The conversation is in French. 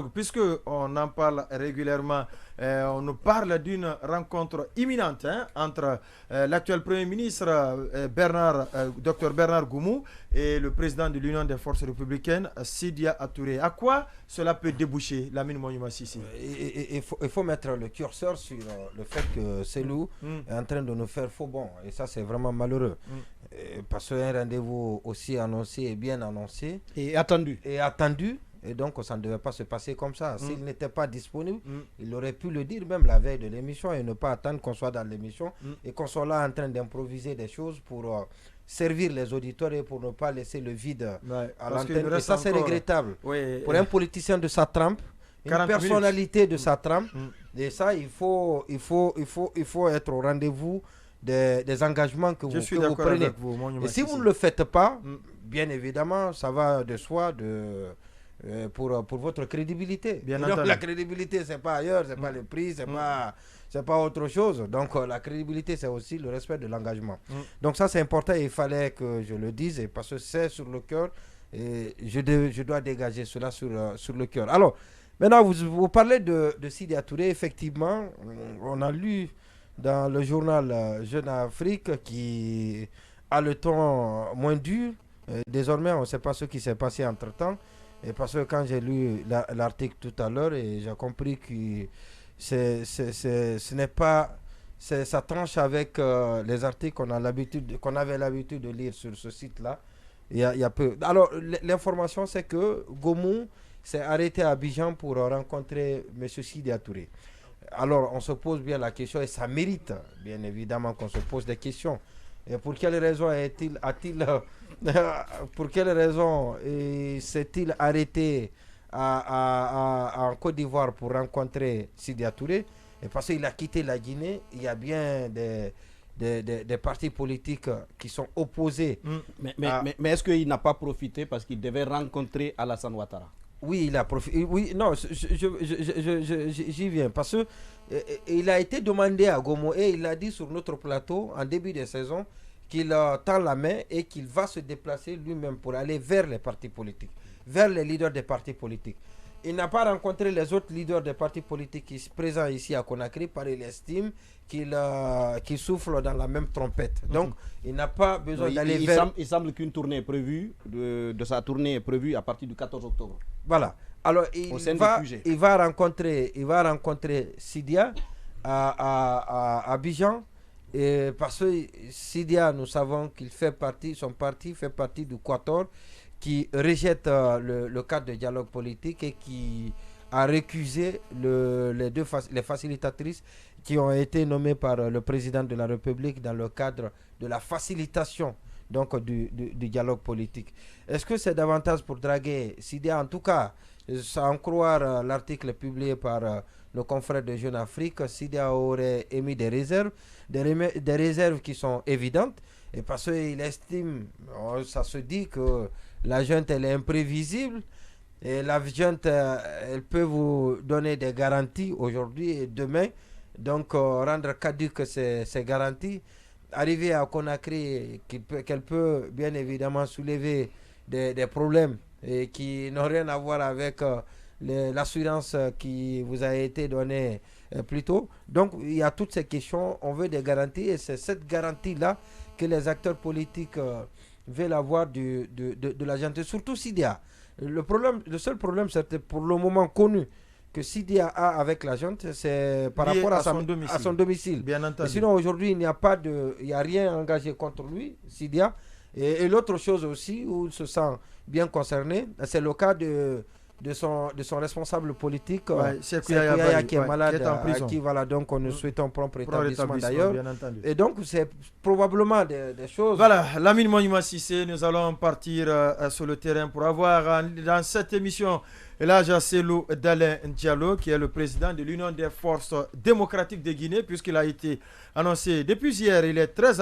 Puisque on en parle régulièrement, on nous parle d'une rencontre imminente entre l'actuel Premier ministre Dr Bernard Goumou et le président de l'Union des forces républicaines, Sidya Touré. À quoi cela peut déboucher, Lamine Mounima Sissi? Il faut mettre le curseur sur le fait que Selou est en train de nous faire faux bond. Et ça, c'est vraiment malheureux. Parce qu'un rendez-vous aussi annoncé et bien annoncé. Et attendu. Et donc, ça ne devait pas se passer comme ça. S'il n'était pas disponible, il aurait pu le dire même la veille de l'émission et ne pas attendre qu'on soit dans l'émission et qu'on soit là en train d'improviser des choses pour servir les auditeurs et pour ne pas laisser le vide à l'antenne. Et ça, c'est regrettable. Pour un politicien de sa trempe, une personnalité de sa trempe, et ça, il faut être au rendez-vous des engagements que vous prenez. Et si vous ne le faites pas, bien évidemment, ça va de soi pour votre crédibilité. Donc la crédibilité, c'est pas ailleurs, c'est pas le prix, c'est pas autre chose. Donc la crédibilité, c'est aussi le respect de l'engagement. Donc ça, c'est important et il fallait que je le dise parce que c'est sur le cœur et je dois dégager cela sur le cœur. Alors, maintenant, vous parlez de Sidya Touré. Effectivement, on a lu dans le journal Jeune Afrique qui a le ton moins dur. Désormais, on ne sait pas ce qui s'est passé entre-temps. Et parce que quand j'ai lu l'article tout à l'heure, et j'ai compris que ce n'est pas... ça tranche avec les articles qu'on avait l'habitude de lire sur ce site-là. Il y a peu. Alors, l'information, c'est que Goumou s'est arrêté à Abidjan pour rencontrer M. Sidya Touré. Alors, on se pose bien la question, et ça mérite, bien évidemment, qu'on se pose des questions. Et pour quelle raison pour quelle raison s'est-il arrêté en Côte d'Ivoire pour rencontrer Sidya Touré? Et parce qu'il a quitté la Guinée, il y a bien des partis politiques qui sont opposés. Mais est-ce qu'il n'a pas profité parce qu'il devait rencontrer Alassane Ouattara? Oui, il a profité. Oui, non, j'y viens. Parce qu'il a été demandé à Goumou et il a dit sur notre plateau en début de saison qu'il tend la main et qu'il va se déplacer lui-même pour aller vers les partis politiques, vers les leaders des partis politiques. Il n'a pas rencontré les autres leaders des partis politiques qui sont présents ici à Conakry par il estime qu'il souffle dans la même trompette. Donc, il n'a pas besoin d'aller vers... Il semble qu'une tournée est prévue, de sa tournée est prévue à partir du 14 octobre. Voilà. Alors, il va rencontrer Sidya à Abidjan. Et parce que Sidya, nous savons qu'il son parti fait partie du Quator qui rejette le cadre de dialogue politique et qui a récusé les facilitatrices qui ont été nommées par le président de la République dans le cadre de la facilitation donc, du dialogue politique. Est-ce que c'est davantage pour draguer Sidya? En tout cas, sans croire l'article publié par nos confrères de Jeune Afrique, Sidya aurait émis des réserves, des réserves qui sont évidentes, et parce qu'il estime, ça se dit que la junte elle est imprévisible, et la junte elle peut vous donner des garanties aujourd'hui et demain, donc rendre caduques ces garanties, arriver à Conakry, qu'elle peut bien évidemment soulever des problèmes et qui n'ont rien à voir avec l'assurance qui vous a été donnée plus tôt. Donc il y a toutes ces questions, on veut des garanties et c'est cette garantie-là que les acteurs politiques veulent avoir de la gente, surtout Sidya. Le seul problème, c'est pour le moment connu que Sidya a avec la gente, c'est par rapport à son domicile. Bien entendu. Sinon aujourd'hui, il n'y a rien engagé contre lui, Sidya. Et l'autre chose aussi où il se sent bien concerné, c'est le cas de son responsable politique, Cheikh qui est malade, qui est en prison. Qui voilà, donc nous souhaitons prompt rétablissement d'ailleurs. Et donc c'est probablement des choses. Voilà, Lamine Mounima Sissé, nous allons partir sur le terrain pour avoir dans cette émission Elhadji Cellou Dalein Diallo, qui est le président de l'Union des forces démocratiques de Guinée, puisqu'il a été annoncé depuis hier, il est très